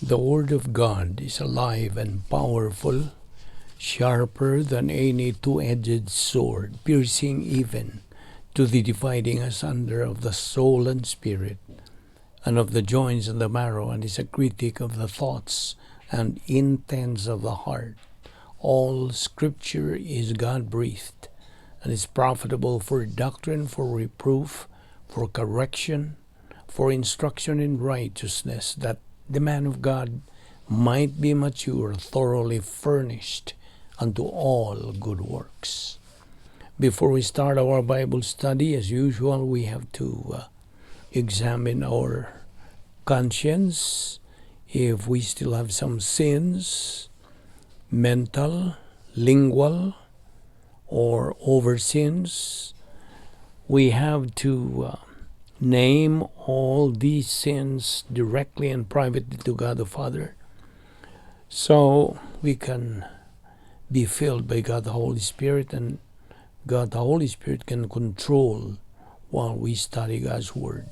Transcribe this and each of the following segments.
The Word of God is alive and powerful, sharper than any two-edged sword, piercing even to the dividing asunder of the soul and spirit, and of the joints and the marrow, and is a critic of the thoughts and intents of the heart. All Scripture is God-breathed, and is profitable for doctrine, for reproof, for correction, for instruction in righteousness, that the man of God might be mature, thoroughly furnished unto all good works. Before we start our Bible study, as usual, we have to examine our conscience, if we still have some sins, mental, lingual, or over sins. We have to name all these sins directly and privately to God the Father, so we can be filled by God the Holy Spirit, and God the Holy Spirit can control while we study God's Word.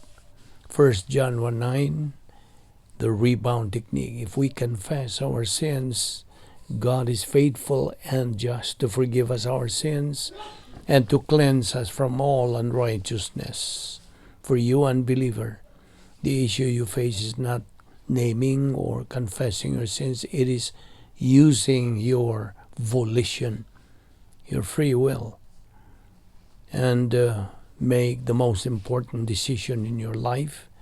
1 John 1:9, the rebound technique. If we confess our sins, God is faithful and just to forgive us our sins and to cleanse us from all unrighteousness. For you unbeliever, the issue you face is not naming or confessing your sins. It is using your volition, your free will, and make the most important decision in your life,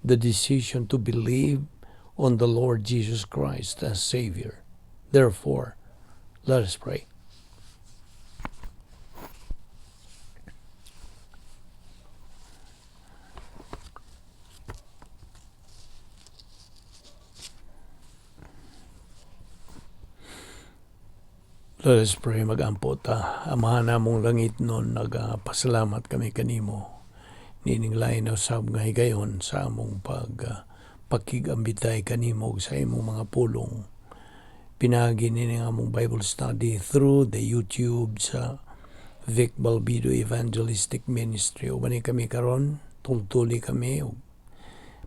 the decision to believe on the Lord Jesus Christ as Savior. Therefore, let us pray. Let us pray. Magampo ta. Amahan namong langit nun, nagpasalamat kami kanimo. Nininglain na sab nga higayon sa among pakigambitay kanimo sa imong mga pulong. Pinagi nini nga among Bible study through the YouTube sa Vic Balbido Evangelistic Ministry. O bani kami karon, tultuli kami, o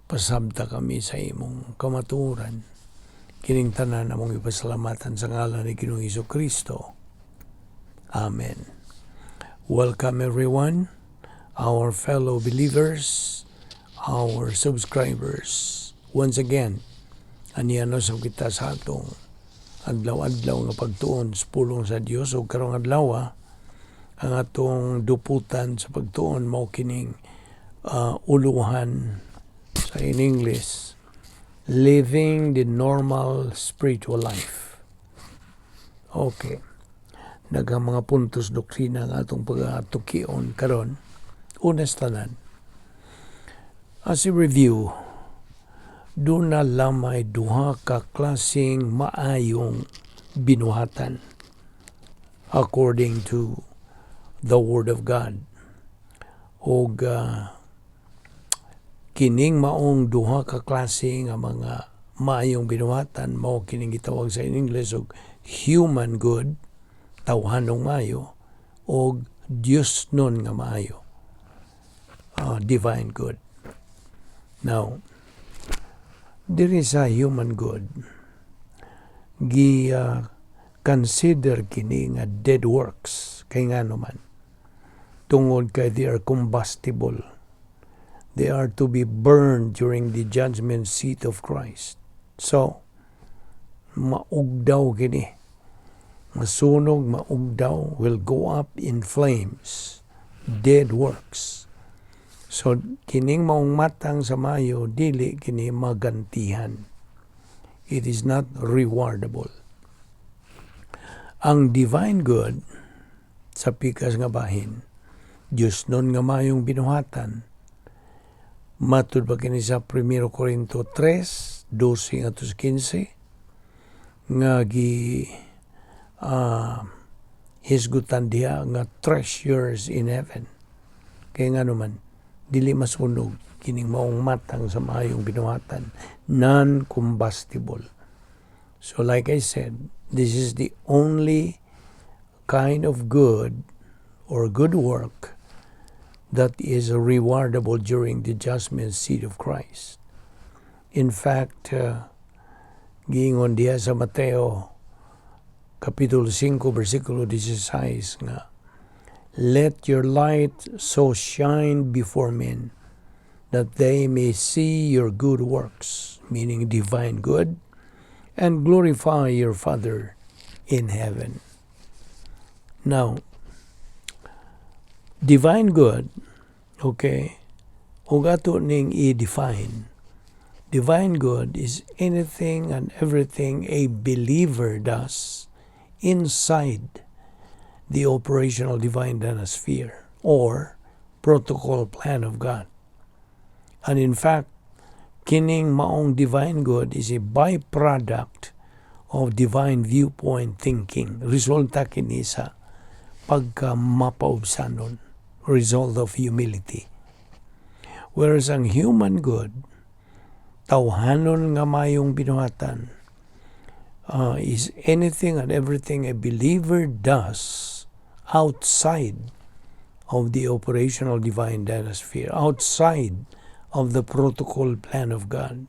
pasabta kami sa imong kamaturan. Kining tanan among ipasalamatan sa ngalan ni Ginoong Hesukristo. Amen. Welcome everyone, our fellow believers, our subscribers. Once again, aniano sa kita sa atong adlaw-adlaw nga pagtuon sa pulong sa Dios, o karong adlaw ang atong duputan sa pagtuon mao kining uluhan sa in English, living the normal spiritual life. Okay. Nagang mga puntos doktrina ng atong pag-atukion karon. Unas tanan. As a review, doon na lamay duha ka klaseng maayong binuhatan according to the Word of God. O kining maong duha ka klase nga mga maayong binuhatan mao kining gitawag sa English og human good, tawhanong maayo, og Dios nun nga maayo, divine good. Now, diri sa human good, consider kini nga dead works, kay nga naman tungod kay they are combustible. They are to be burned during the judgment seat of Christ. So, maugdaw kini. Masunog, maugdaw, will go up in flames. Dead works. So, kining maong matang sa mayo, dili kini magantihan. It is not rewardable. Ang divine good, sa pikas nga bahin, Diyos nun nga mayong binuhatan, matud ba kini sa 1 Corinto 3:12-15 nga hisgutan diha nga treasures in heaven. Kaya nga naman, dili masunog kining maong matang sa mayong binuhatan, non-combustible. So like I said, this is the only kind of good or good work that is rewardable during the judgment seat of Christ. In fact, Giingon diha sa Mateo Kapitulo 5, versikulo 16 nga, let your light so shine before men that they may see your good works, meaning divine good, and glorify your Father in heaven. Now, divine good, okay, ug ato ning i-define. Divine good is anything and everything a believer does inside the operational divine dynasty or protocol plan of God. And in fact, kining maong divine good is a byproduct of divine viewpoint thinking. Resulta kini sa pagka mapaubsanon, result of humility. Whereas ang human good, tawhanon nga mayong binuhatan, is anything and everything a believer does outside of the operational divine dynasty, outside of the protocol plan of God.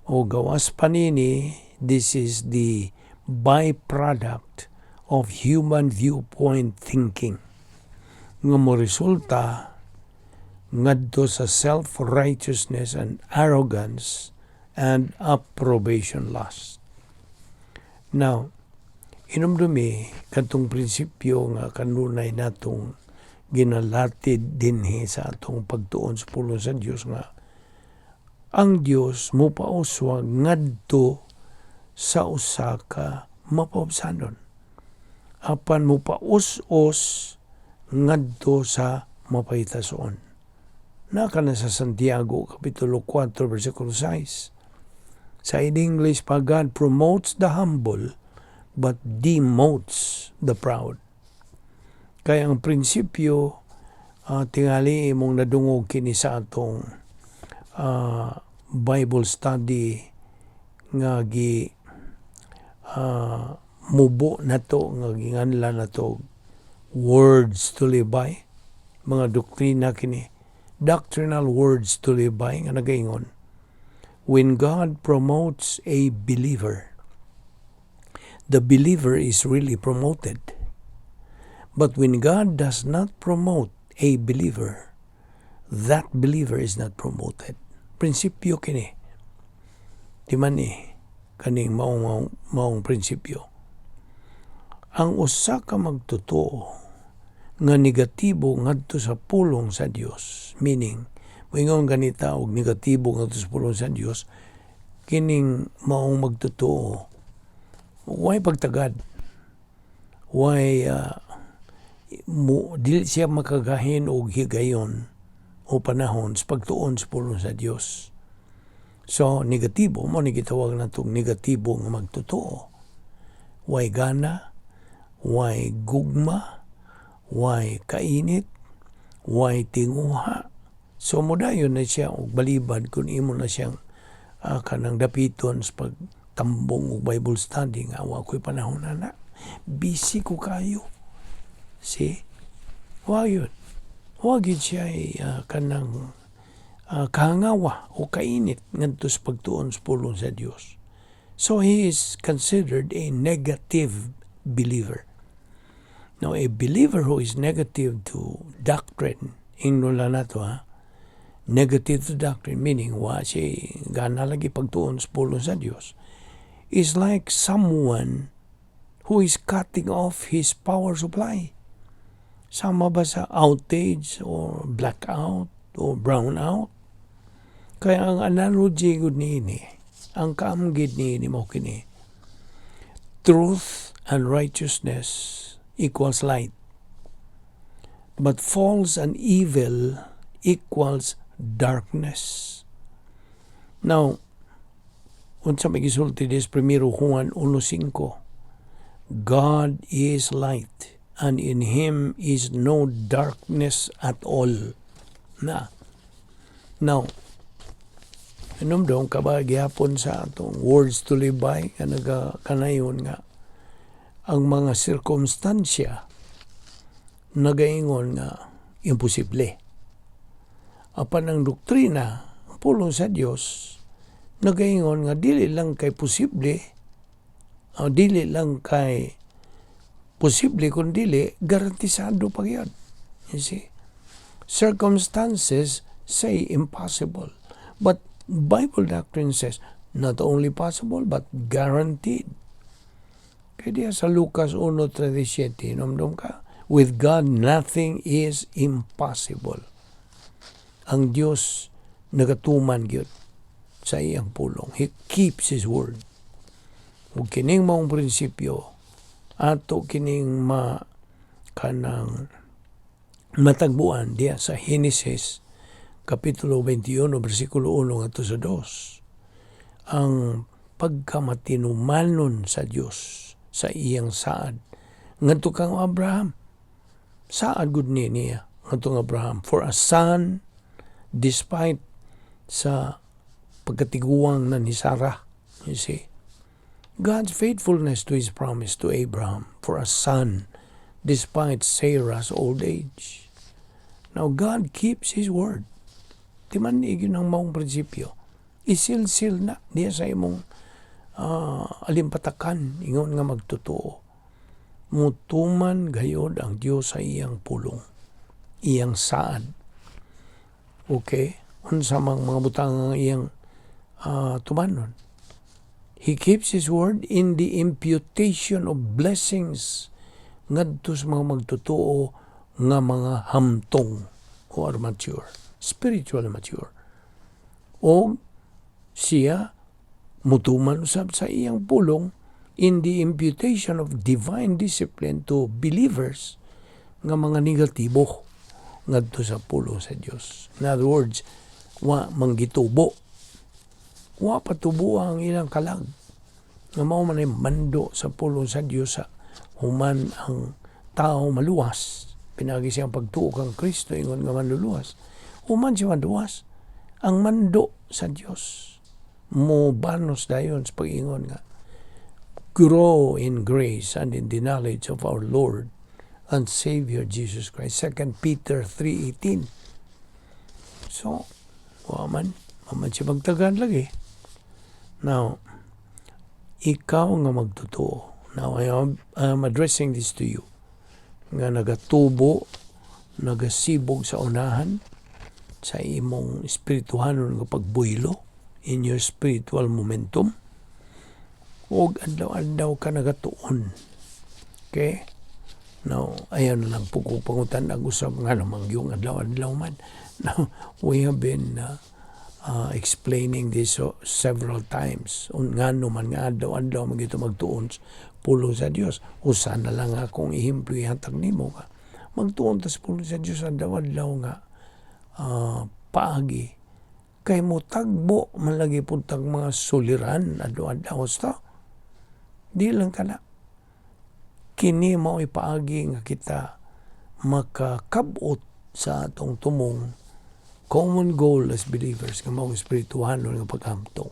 O gawas panini, this is the byproduct of human viewpoint thinking. Nga mo resulta ngadto sa self-righteousness and arrogance and approbation lust. Now, inumdumi katong prinsipyo nga kanunay natong ginalatid dinhi sa atong pagtuon sa pulong sa Dios nga ang Dios mopauswa ngadto sa usa ka mapaubsanon. Apan mopaus-os ngadto sa mapahitason. Naka na sa Santiago Kapitulo 4 versikulo 6. Sa in English pa, God promotes the humble but demotes the proud. Kaya ang prinsipyo, tingali imong nadungog kini sa atong Bible study nga mubo nato nga ginganlan nato words to live by, mga doktrina kini, doctrinal words to live by nga nagaingon. When God promotes a believer, the believer is really promoted. But when God does not promote a believer, that believer is not promoted. Prinsipyo kini. Di man kaning maong prinsipyo. Ang usa ka magtotoo nga negatibo ngadto sa pulong sa Dios, meaning moingon ganita og negatibo ngadto sa pulong sa Dios, kining maong magtotoo way pagtagad, way dili siya makagahin og higayon o panahon sa pagtuon sa pulong sa Dios. So negatibo mo ni gitawag natong negatibo nga magtotoo, way gana, way gugma, way kainit, way tinguha. So modayon na siya og balibad kung imo na siyang kanang dapiton sa pagtambong og Bible study nga wa ko'y panahon na. Busy ko kayo. See? Wag yun siya kanang kahangawa o kainit ngadto sa pagtuon sa pulong sa Dios. So he is considered a negative believer. Now, a believer who is negative to doctrine, ingnola na to negative to doctrine, meaning wa siya gana lagi pagtuon sa pulong sa Dios, is like someone who is cutting off his power supply. Sama ba sa outage or blackout o brownout? Kaya ang analogy gud niini, ang kaamgid niini mo kini, truth and righteousness equals light, but false and evil equals darkness. Now, unsa may gisulti dis 1 Juan 1:5, God is light, and in Him is no darkness at all. Now, inumdong kabagyapon sa atong words to live by, kanayon nga, ang mga sirkumstansya nagaingon nga imposible. Apan ang doktrina, ang pulong sa Dios, nagaingon nga dili lang kay posible, dili lang kay posible kung dili garantisado pa yun. You see? Circumstances say impossible. But Bible doctrine says not only possible but guaranteed. Kaya diya sa Lucas 1:37, nomdom ka, with God nothing is impossible. Ang Diyos nagatuman gyud sa iyang pulong. He keeps His word. Ug kining maong prinsipyo ato kining kanang matagbuan diya sa Genesis kapitulo 21 bersikulo 1 ngadto sa 2. Ang pagkamatinumanon sa Dios sa iyang saad ngadto kang Abraham. Saad gud niya ngadto Abraham for a son despite sa pagkatiguang na ni Sarah. You see, God's faithfulness to His promise to Abraham for a son despite Sarah's old age. Now, God keeps His word. Timan yun ang maong prinsipyo. Isil-sil na diya sa imong alimpatakan, ingon nga magtotoo. Mutuman gayod ang Diyos sa iyang pulong, iyang saad. Okay? Unsa mang mga butang ang iyang tumanon. He keeps His word in the imputation of blessings ngadto sa mga magtotoo nga mga hamtong or mature, spiritually mature. O siya mutuman usab sa iyang pulong in the imputation of divine discipline to believers nga mga negatibo ngadto sa pulong sa Dios. In other words, wa manggitubo. Wa patubo ang ilang kalag. Nga mao man ay mando sa pulong sa Dios sa human ang tao maluwas. Pinagi siyang pagtuo kang Kristo ingon nga manluluwas. Human siya maluwas. Ang mando sa Dios mo banos dayon sa pag-ingon nga grow in grace and in the knowledge of our Lord and Savior Jesus Christ. 2 Peter 3:18. So, waman siya magtagan lagi. Now, ikaw nga magtotoo. Now, I am addressing this to you. Nga nagatubo, nagasibog sa unahan, sa imong espirituhanon nga pagbuylo, in your spiritual momentum, o adlaw-adlaw ka nagatuon. Okay? Now, ayan lang po kung pangutan nag-usap nga namang yung adlaw-adlaw man. Now, we have been explaining this several times. Nga naman nga adlaw-adlaw magito magtuon pulong sa Dios. Usa na lang akong ihimplo ihatag nimo ka. Magtuon ta sa pulong sa Dios adlaw-adlaw nga paagi. Kay mo tagbo malagi pud tag mga suliran adlaw-adlaw sta. Di lang kana. Kini mao ipaagi nga kita makakabot sa atong tumong common goal as believers nga mao espirituhanon nga paghamtong.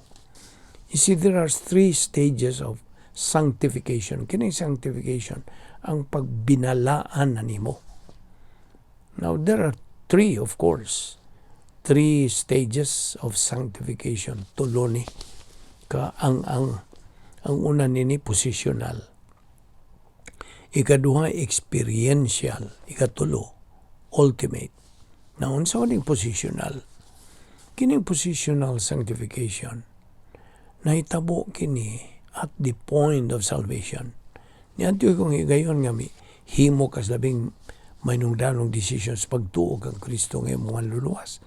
You see, there are 3 stages of sanctification. Kining sanctification ang pagbinalaan na nimo. Now, there are 3, of course. 3 stages of sanctification. Tulo ni ka ang una nini positional. Ikaduha experiential. Ikatulo ultimate. Now, unsa maning positional? Kining positional sanctification nahitabo kini at the point of salvation. Niadto kong higayon nga himo kas labing maynungdanong decisions pagtuo kang Kristo nga imong luluwas.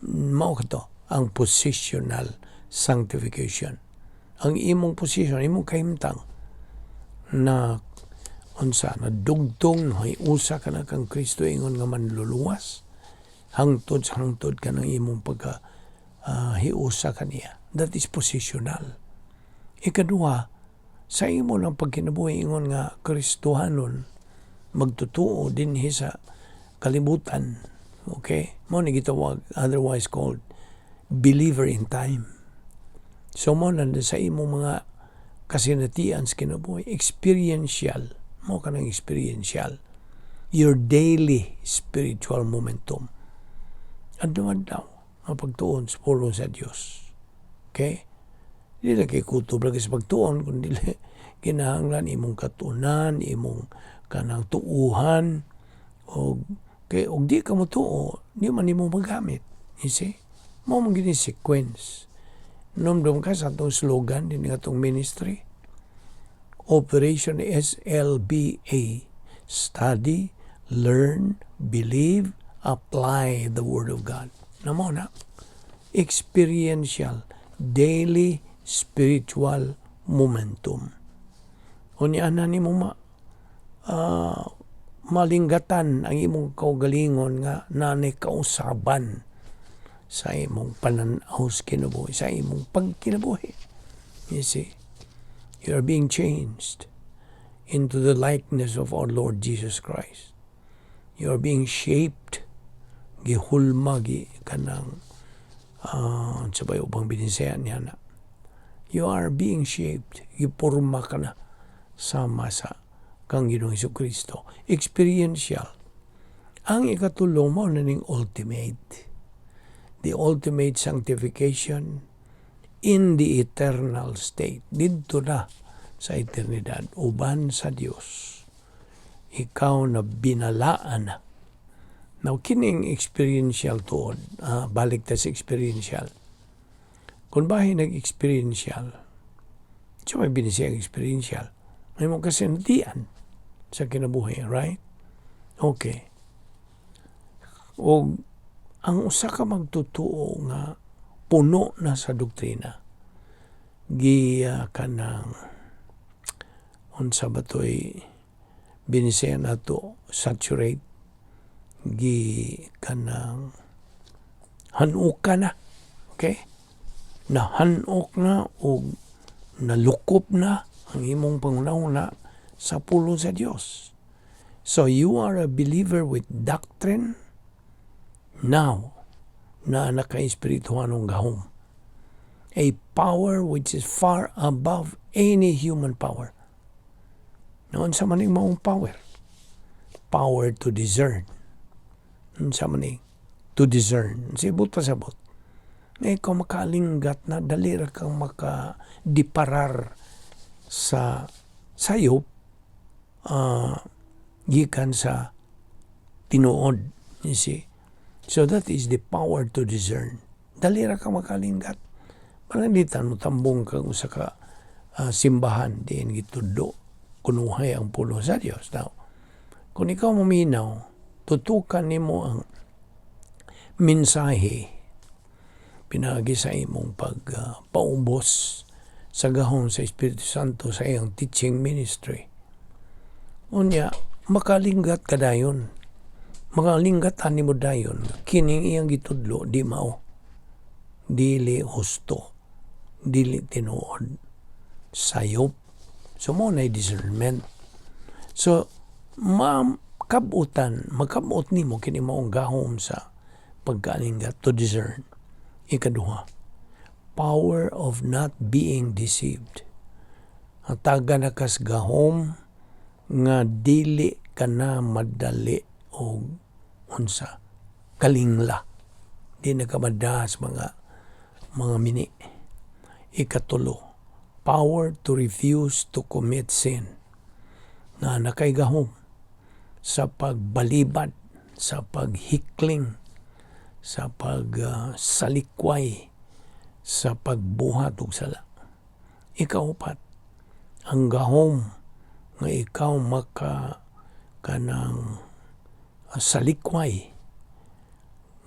Mao kato ang positional sanctification. Ang imong position, imong kahimtang na unsa na dugtong hay usa ka na kang Kristo ingon nga manluluwas, hangtod sa hangtod ka ng imong pagka hiusa kaniya. That is positional. Ikaduha, sa imo lang pagkinabuhi ingon nga Kristohanon, magtutuo din sa kalibutan. Okay? Mo ni gitawag, otherwise called believer in time. So mo na sa imo mga kasinatian sa kinabuhi, experiential. Mo ka ng experiential. Your daily spiritual momentum. Adlaw-adlaw ang pagtuon sa pulong sa Dios. Okay? Dili kay kutob lagi sa pagtuon, kundi kinahanglan imong katunan, imong kanang tuuhan, og di ka mo tuo, di man imo magamit. You see? Mo man gini sequence. Nomdom ka sa atong slogan din atong ministry. Operation SLBA. Study, learn, believe, apply the Word of God. Namo na. Experiential, daily spiritual momentum. Unya na nimo malinggatan ang imong kaugalingon nga nanay kausaban sa imong pananaw sa kinabuhi, sa imong pagkinabuhi. You see, you are being changed into the likeness of our Lord Jesus Christ. You are being shaped, gihulma, kanang sabay ubang binisayan niya na. You are being shaped. Ipurma ka na sama sa kang Ginoong Jesucristo. Experiential. Ang ikatulo mo na ning ultimate. The ultimate sanctification in the eternal state. Dito na sa eternidad. Uban sa Diyos. Ikaw na binalaan na. Now, kining experiential tuod. Balik ta sa experiential. Kung bahay nag-experiential, so may binisiyang experiential, may mong kasindihan sa kinabuhi, right? Okay. O ang usa ka magtutuo nga puno na sa doktrina, giya ka ng unsa ba to'y binisiyan nato, saturate, ka ng hanuka na, okay? Nahanok na o nalukop na ang imong pangunahuna sa pulong sa Dios. So you are a believer with doctrine now na naka-espirituhanong gahom. A power which is far above any human power. Noon sa maning maong power. Power to discern. Noon sa maning to discern. Sibot pa sabot. Ikaw makalinggat na dalira kang makadiparar sa sayop gikan sa tinuod. You see? So that is the power to discern. Dalira kang makalinggat. Panalitan mo tambong kang usa ka simbahan diin gitudo kunuhay ang pulo sa Dios. Now, kung ikaw maminaw, tutukan nimo ang mensahe pinagi sa imong pagpaubos sa gahom sa Espiritu Santo sa iyang teaching ministry. Unya, makalinggat ka dayon. Makalingatan ni mo dayon. Kining iyang gitudlo, di mao. Dili husto. Dili tinuod. Sayop. So, mo na discernment. So, magkabot ni mo kini maong gahom sa pagkalinggat to discern. Ikaduha, power of not being deceived. Ang taga na kas gahom nga dili ka na madali o unsa kalingla. Di na ka madaas mga mini. Ikatulo, power to refuse to commit sin. Na nakay gahom sa pagbalibad, sa paghikling, sa pagsalikway, sa pagbuhat og sala. Ikaupat, ang gahom nga ikaw kanang salikway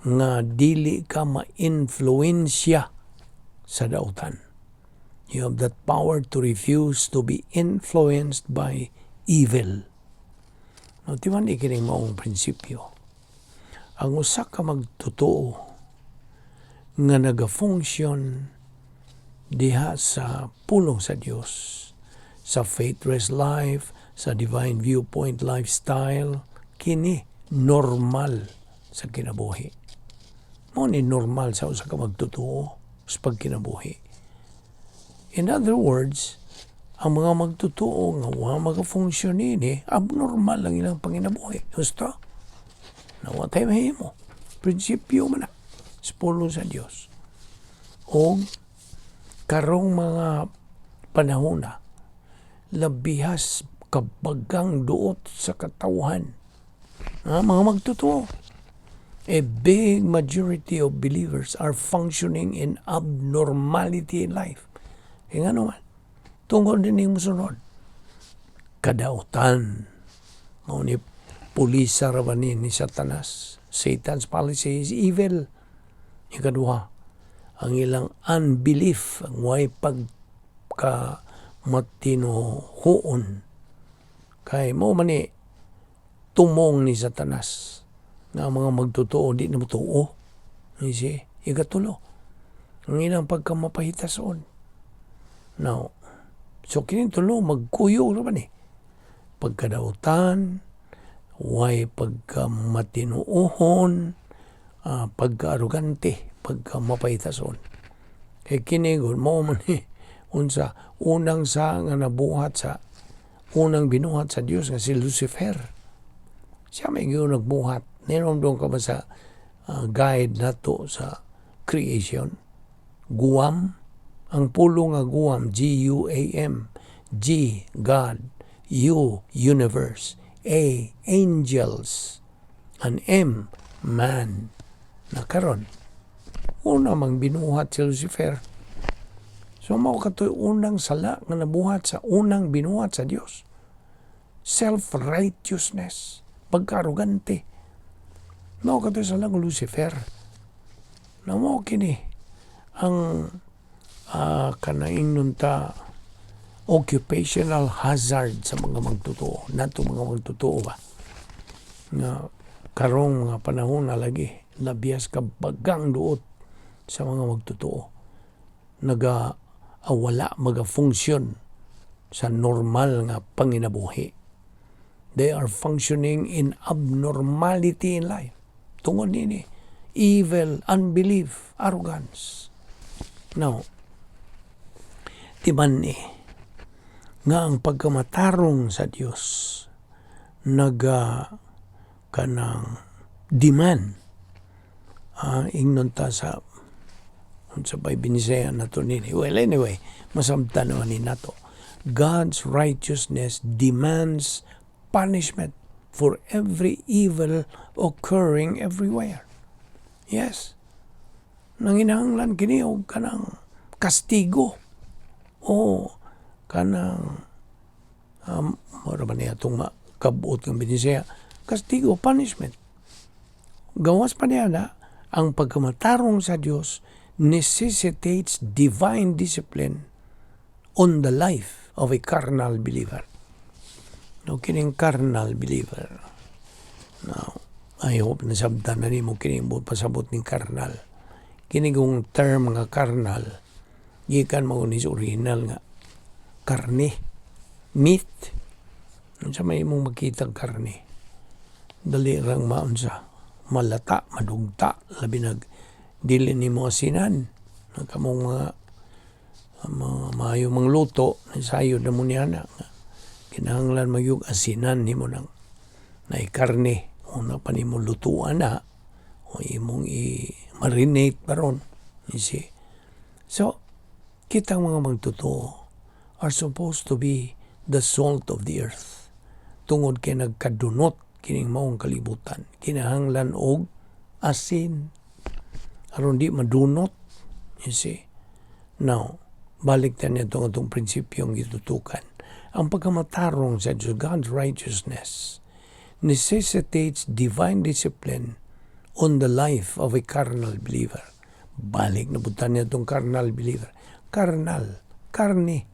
nga dili ka ma-influensya sa dautan. You have that power to refuse to be influenced by evil. No, timan ikining maong prinsipyo. Ang usa ka magtotoo nga naga-function diha sa pulong sa Dios, sa faith-rest life, sa divine viewpoint lifestyle, kini normal sa kinabuhi. Mo ni normal sa usa ka magtotoo sa pagkinabuhi. In other words, ang mga magtotoo nga wa maga-function ini, abnormal lang ilang panginabuhi. Gusto? Nawatay mahimo. Prinsipyo man na sa pulong sa Dios. O karong mga panahon na labihas kabagang duot sa katawhan. Mga magtotoo. A big majority of believers are functioning in abnormality in life. Kaya nga naman, tungkol din yung musunod. Kadautan. Ngunit pulisa rabanin ni Satanas. Satan's policy is evil. Ikaduha, ang ilang unbelief, ang way pagkamatinuhoon. Kay mo mani tumong ni Satanas na mga magtotoo di na matuo. Ikatulo, ang ilang pagkamapahitason. Now, so kinintulo magkuyo naman pagkadautan, way pagkamatinuohon, pagka-arugante, pagkamapahitason. Kay kinigon mo man unsa unang sa nga nabuhat sa unang binuhat sa Dios nga si Lucifer. Siya may nagbuhat. Ninomdong ka ba sa guide nato sa creation? Guam, ang pulo nga Guam, G-U-A-M, G, God, U, universe, A, angels, and M, man. Nakaron, una mang binuhat si Lucifer. So mao katoy unang sala nga nabuhat sa unang binuhat sa Dios. Self-righteousness, pagkarugante. Mao katoy sala ng Lucifer. Na mao kini ang kanaing nunta occupational hazard sa mga magtotoo. Nato mga magtotoo ba? Nga karong mga panahon na lagi labias kabagang duot sa mga magtotoo. Wala maga-function sa normal nga panginabuhi. They are functioning in abnormality in life. Tungod nini, evil, unbelief, arrogance. Now, timan nga ang pagkamatarong sa Dios kanang demand ingnon ta sa bay binisaya nato nini. Well, anyway, masamtan naman ni nato. God's righteousness demands punishment for every evil occurring everywhere. Yes. Nanginahanglan kini og kanang kastigo o kanang mara ba niya itong kabuot ng binisaya, kastigo, punishment. Gawas pa niya na ang pagkamatarong sa Dios necessitates divine discipline on the life of a carnal believer. No, kining carnal believer. Now, I hope nasabtan na ni mo kining pasabot ng carnal. Kinigong term nga carnal, gikan mo ni original nga karne, meat. Sa may mong makitang karne. Dali rang maunsa, malata, madugta, labi dili ni mo asinan. Kamong mga maayo mang luto, sayod na mo niya na. Kinahanglan magyug asinan ni mo ng karne. Una pa ni mo lutuan na, o imong i-marinate paron. So, kitang mga magtotoo are supposed to be the salt of the earth. Tungod kay nagkadunot kining maong kalibutan. Kinahanglan og asin. Aron di madunot. Now, balik ta niya itong prinsipyong gitutukan. Ang pagkamatarong sa Diyos, God's righteousness, necessitates divine discipline on the life of a carnal believer. Balik na butan niya itong carnal believer. Carnal. Karne.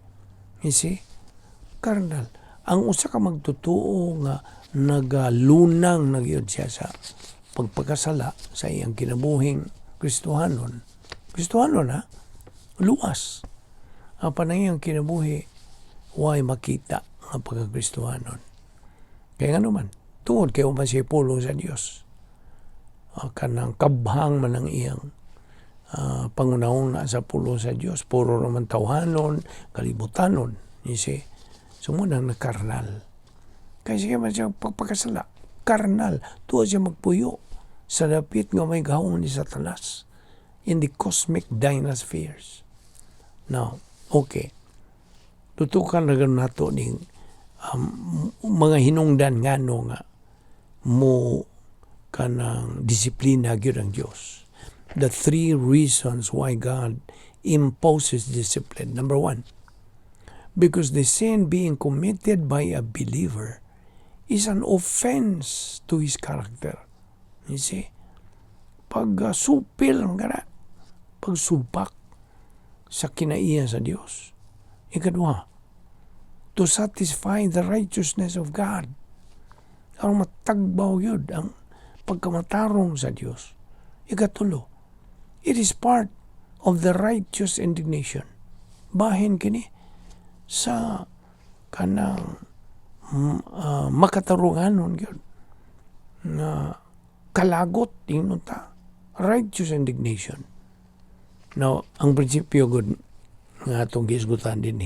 Carnal. Ang usa ka magtotoo nga nagalunang nagyod siya sa pagpagkasala sa iyang kinabuhing Kristohanon. Kristohanon luwas. Ang panayang kinabuhi, way makita ang pagkakristohanon. Kaya nga naman, tungod kayo man siya pulo sa Diyos. Kanang kabhang man ang iyang pangunahon na sa pulo sa Diyos. Puro naman tawhanon, kalibutanon. Sumunang na karnal. Kaya siya man siya pagpagkasala. Karnal. Tuwa siya magpuyo sa dapit nga may gahong ni Satanas in the cosmic dynaspheres. Now, okay. Tutukan na gano'n nato ning mga hinungdan nga nga mo kanang disiplina gyud ang Dios. The 3 reasons why God imposes discipline. Number 1, because the sin being committed by a believer is an offense to his character. You see? Pag supil nga pagsupak sa kinaiya sa Dios. Ikadua, to satisfy the righteousness of God. Ang matagbaw yun, ang pagkamatarong sa Dios. Ikatulo, it is part of the righteous indignation. Bahin kini sa kanang makatarunganon yun na kalagot tingnon ta. Righteous indignation. Now, ang prinsipyo gud nga atong gisgutan din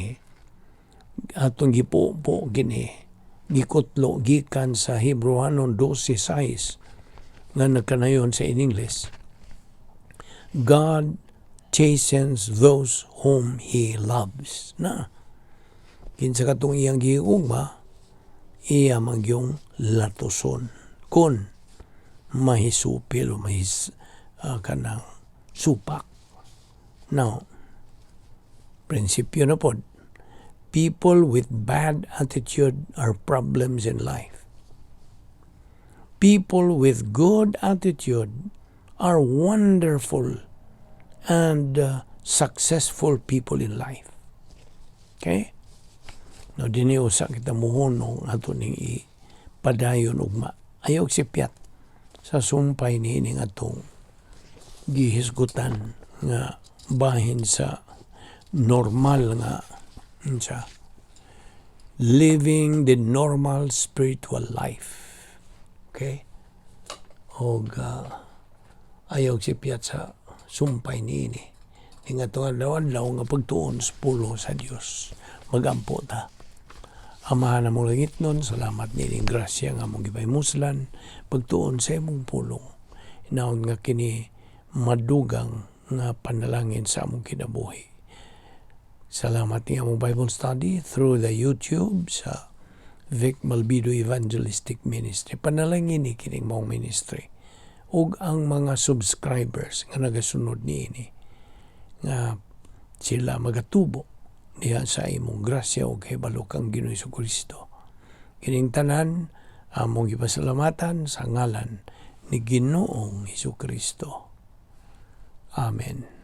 atong gipo gini gikutlo gikan sa Hebrewanon 12:6 nga nagkanayon sa in English. God chastens those whom He loves. Na, kinsa katong iyang giugma, iya magyong latuson. Kun mahisupil o kanang supak. Now, prinsipyo na po, people with bad attitude are problems in life. People with good attitude are wonderful and successful people in life. Okay? Now, diniusa kita muhunong ato ning padayon ugma. Ayaw sipyat sa sumpay niining atong gihisgutan nga bahin sa normal nga living the normal spiritual life. Okay? O ayaw sipyat sa sumpay niini. Nga itong adlaw nga pagtuon sa pulo sa Dios. Magampo ta. Amahan na mong langit nun, salamat nining grasya nga mong gipaymuslan, pagtuon sa imong pulong. Inaon nga kini madugang nga panalangin sa among kinabuhi. Salamat nga mong Bible study through the YouTube sa Vic Balbido Evangelistic Ministry. Panalangin ni kining mong ministry. Ug ang mga subscribers nga nagasunod niini nga sila magatubo diha sa imong grasya o kay balokang Ginoong Jesucristo. Kining tanan among gipasalamatan sa ngalan ni Ginoong Jesucristo. Amen.